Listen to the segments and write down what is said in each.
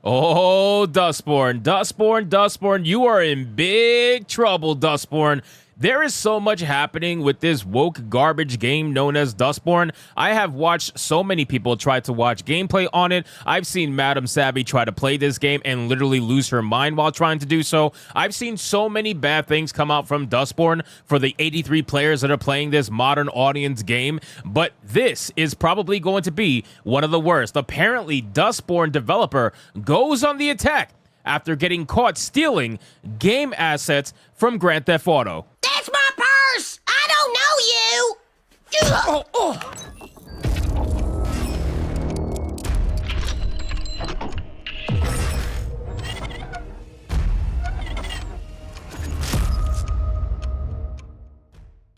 Oh, Dustborn, you are in big trouble, Dustborn. There is so much happening with this woke garbage game known as Dustborn. I have watched so many people try to watch gameplay on it. I've seen Madam Savvy try to play this game and literally lose her mind while trying to do so. I've seen so many bad things come out from Dustborn for the 83 players that are playing this modern audience game, but this is probably going to be one of the worst. Apparently, Dustborn developer goes on the attack after getting caught stealing game assets from Grand Theft Auto. That's my purse! I don't know you! Oh.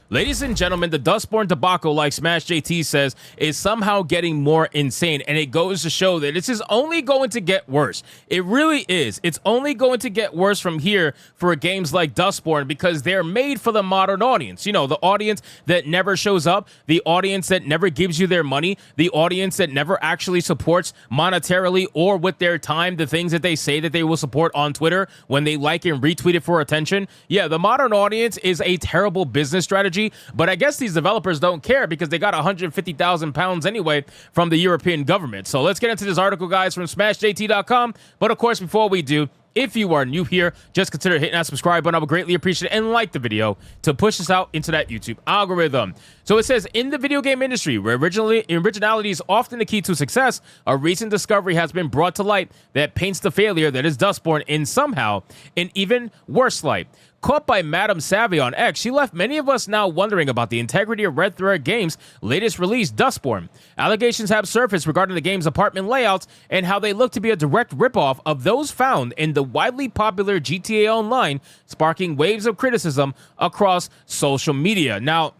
Ladies and gentlemen, the Dustborn debacle, like Smash JT says, is somehow getting more insane, and it goes to show that this is only going to get worse. It really is. It's only going to get worse from here for games like Dustborn because they're made for the modern audience. You know, the audience that never shows up, the audience that never gives you their money, the audience that never actually supports monetarily or with their time the things that they say that they will support on Twitter when they like and retweet it for attention. Yeah, the modern audience is a terrible business strategy. But I guess these developers don't care because they got 150,000 pounds anyway from the European government. So let's get into this article, guys, from SmashJT.com. But of course, before we do, if you are new here, just consider hitting that subscribe button. I would greatly appreciate it, and like the video to push us out into that YouTube algorithm. So it says, in the video game industry, where originality is often the key to success, a recent discovery has been brought to light that paints the failure that is Dustborn in somehow an even worse light. Caught by Madam Savvy on X, she left many of us now wondering about the integrity of Red Thread Games' latest release, Dustborn. Allegations have surfaced regarding the game's apartment layouts and how they look to be a direct ripoff of those found in the widely popular GTA Online, sparking waves of criticism across social media. Now,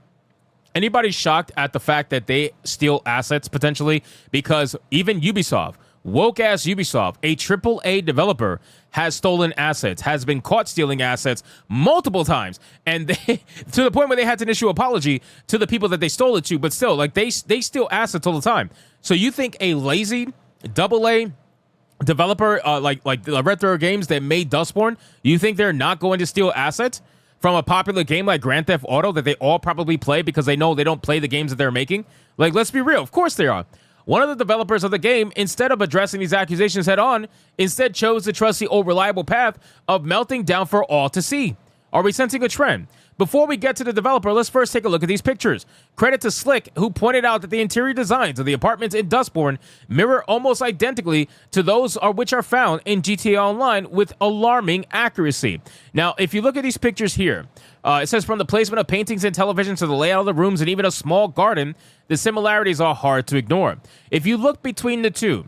anybody shocked at the fact that they steal assets potentially? Because even Ubisoft, woke-ass Ubisoft, a AAA developer, has stolen assets, has been caught stealing assets multiple times, and they, to the point where they had to issue apology to the people that they stole it to, but still, like, they steal assets all the time. So you think a lazy AA developer, like the Red Thread Games that made Dustborn, you think they're not going to steal assets from a popular game like Grand Theft Auto that they all probably play because they know they don't play the games that they're making? Like, let's be real, of course they are. One of the developers of the game, instead of addressing these accusations head on, instead chose to trust the old reliable path of melting down for all to see. Are we sensing a trend? Before we get to the developer, let's first take a look at these pictures. Credit to Slick, who pointed out that the interior designs of the apartments in Dustborn mirror almost identically to those which are found in GTA Online with alarming accuracy. Now, if you look at these pictures here, it says from the placement of paintings and televisions to the layout of the rooms and even a small garden, the similarities are hard to ignore. If you look between the two,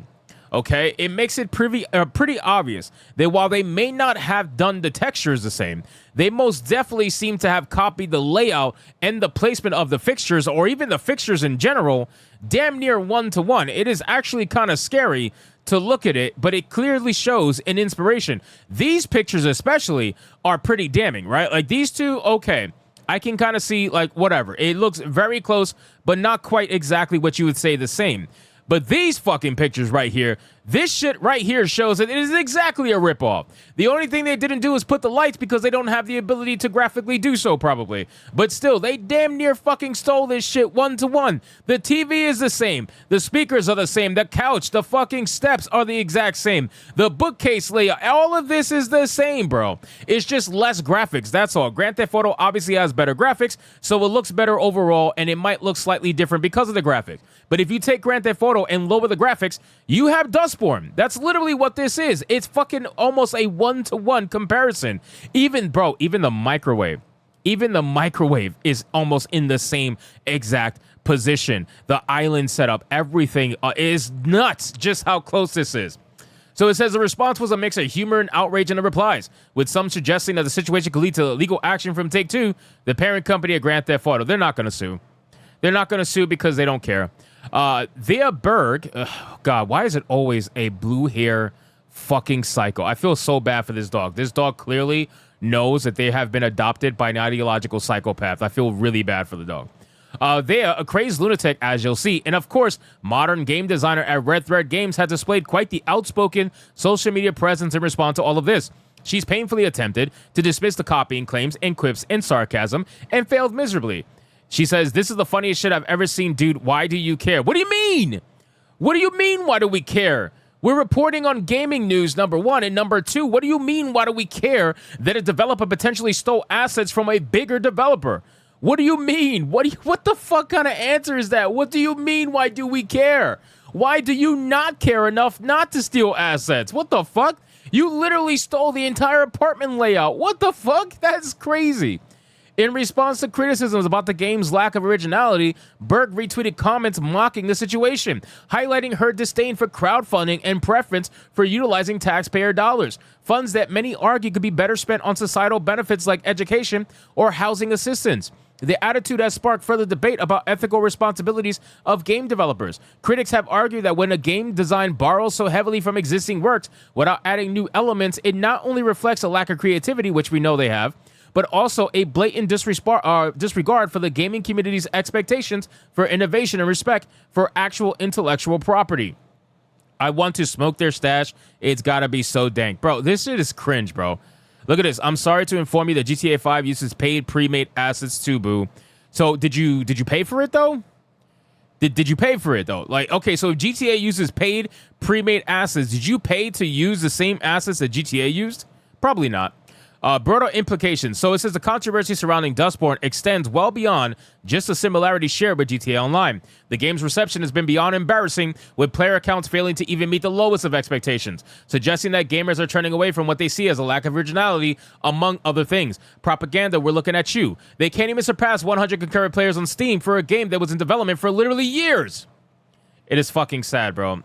okay, it makes it pretty obvious that while they may not have done the textures the same, they most definitely seem to have copied the layout and the placement of the fixtures, or even the fixtures in general, damn near one-to-one. It is actually kind of scary to look at it, but it clearly shows an inspiration. These pictures especially are pretty damning, right? Like these two, okay, I can kind of see, like, whatever. It looks very close, but not quite exactly what you would say the same. But these fucking pictures right here, this shit right here shows that it is exactly a ripoff. The only thing they didn't do is put the lights because they don't have the ability to graphically do so, probably. But still, they damn near fucking stole this shit one-to-one. The TV is the same. The speakers are the same. The couch, the fucking steps are the exact same. The bookcase layout, all of this is the same, bro. It's just less graphics, that's all. Grand Theft Auto obviously has better graphics, so it looks better overall, and it might look slightly different because of the graphics. But if you take Grand Theft Auto and lower the graphics, you have Dustborn. That's literally what this is. It's fucking almost a one-to-one comparison. Even the microwave is almost in the same exact position. The island setup, everything is nuts just how close this is. So it says the response was a mix of humor and outrage in the replies, with some suggesting that the situation could lead to legal action from Take-Two, the parent company of Grand Theft Auto. They're not going to sue. They're not going to sue because they don't care. Thea Berg, God, why is it always a blue hair fucking psycho? I feel so bad for this dog. This dog clearly knows that they have been adopted by an ideological psychopath. I feel really bad for the dog. They are a crazed lunatic, as you'll see. And of course, modern game designer at Red Thread Games has displayed quite the outspoken social media presence in response to all of this. She's painfully attempted to dismiss the copying claims and quips and sarcasm and failed miserably. She says, "This is the funniest shit I've ever seen, dude. Why do you care?" What do you mean? What do you mean, why do we care? We're reporting on gaming news, number one. And number two, what do you mean, why do we care that a developer potentially stole assets from a bigger developer? What do you mean? What the fuck kind of answer is that? What do you mean, why do we care? Why do you not care enough not to steal assets? What the fuck? You literally stole the entire apartment layout. What the fuck? That's crazy. In response to criticisms about the game's lack of originality, Berg retweeted comments mocking the situation, highlighting her disdain for crowdfunding and preference for utilizing taxpayer dollars, funds that many argue could be better spent on societal benefits like education or housing assistance. The attitude has sparked further debate about ethical responsibilities of game developers. Critics have argued that when a game design borrows so heavily from existing works without adding new elements, it not only reflects a lack of creativity, which we know they have, but also a blatant disregard for the gaming community's expectations for innovation and respect for actual intellectual property. I want to smoke their stash. It's gotta be so dank. Bro, this shit is cringe, bro. Look at this. I'm sorry to inform you that GTA 5 uses paid pre-made assets too, boo. So did you pay for it though? Did you pay for it though? Like, okay, so if GTA uses paid pre-made assets, did you pay to use the same assets that GTA used? Probably not. Broader implications. So it says the controversy surrounding Dustborn extends well beyond just the similarities shared with GTA Online. The game's reception has been beyond embarrassing, with player accounts failing to even meet the lowest of expectations, suggesting that gamers are turning away from what they see as a lack of originality, among other things. Propaganda, we're looking at you. They can't even surpass 100 concurrent players on Steam for a game that was in development for literally years. It is fucking sad, bro.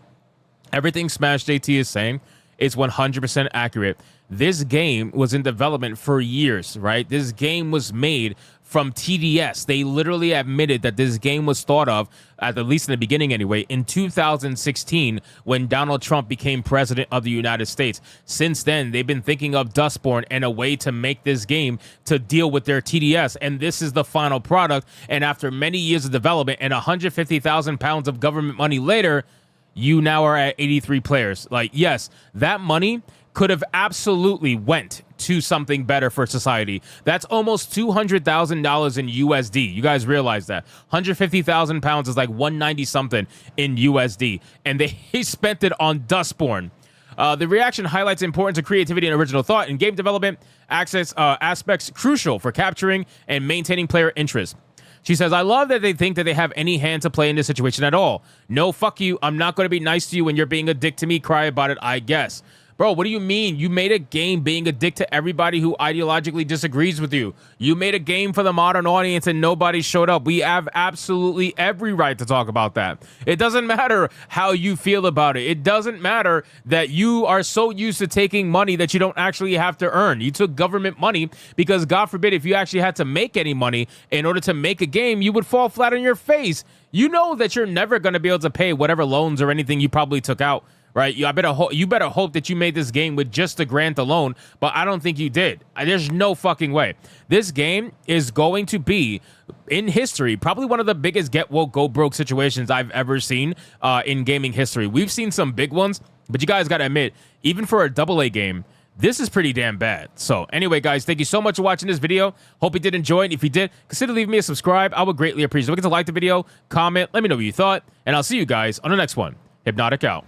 Everything Smash JT is saying is 100% accurate. This game was in development for years, right? This game was made from TDS. They literally admitted that this game was thought of, at least in the beginning anyway, in 2016 when Donald Trump became president of the United States. Since then, they've been thinking of Dustborn and a way to make this game to deal with their TDS. And this is the final product. And after many years of development and 150,000 pounds of government money later, you now are at 83 players. Like, yes, that money could have absolutely went to something better for society. That's almost $200,000 in USD. You guys realize that 150,000 pounds is like 190 something in USD, and they spent it on Dustborn. The reaction highlights the importance of creativity and original thought in game development, aspects crucial for capturing and maintaining player interest. She says, "I love that they think that they have any hand to play in this situation at all. No, fuck you. I'm not going to be nice to you when you're being a dick to me. Cry about it, I guess." Bro, what do you mean? You made a game being a dick to everybody who ideologically disagrees with you. You made a game for the modern audience and nobody showed up. We have absolutely every right to talk about that. It doesn't matter how you feel about it. It doesn't matter that you are so used to taking money that you don't actually have to earn. You took government money because, God forbid, if you actually had to make any money in order to make a game, you would fall flat on your face. You know that you're never going to be able to pay whatever loans or anything you probably took out. Right, you better hope that you made this game with just the grant alone, but I don't think you did. There's no fucking way. This game is going to be, in history, probably one of the biggest get woke, go broke situations I've ever seen in gaming history. We've seen some big ones, but you guys got to admit, even for a AA game, this is pretty damn bad. So anyway, guys, thank you so much for watching this video. Hope you did enjoy it. If you did, consider leaving me a subscribe. I would greatly appreciate it. Don't forget to like the video, comment, let me know what you thought, and I'll see you guys on the next one. Hypnotic out.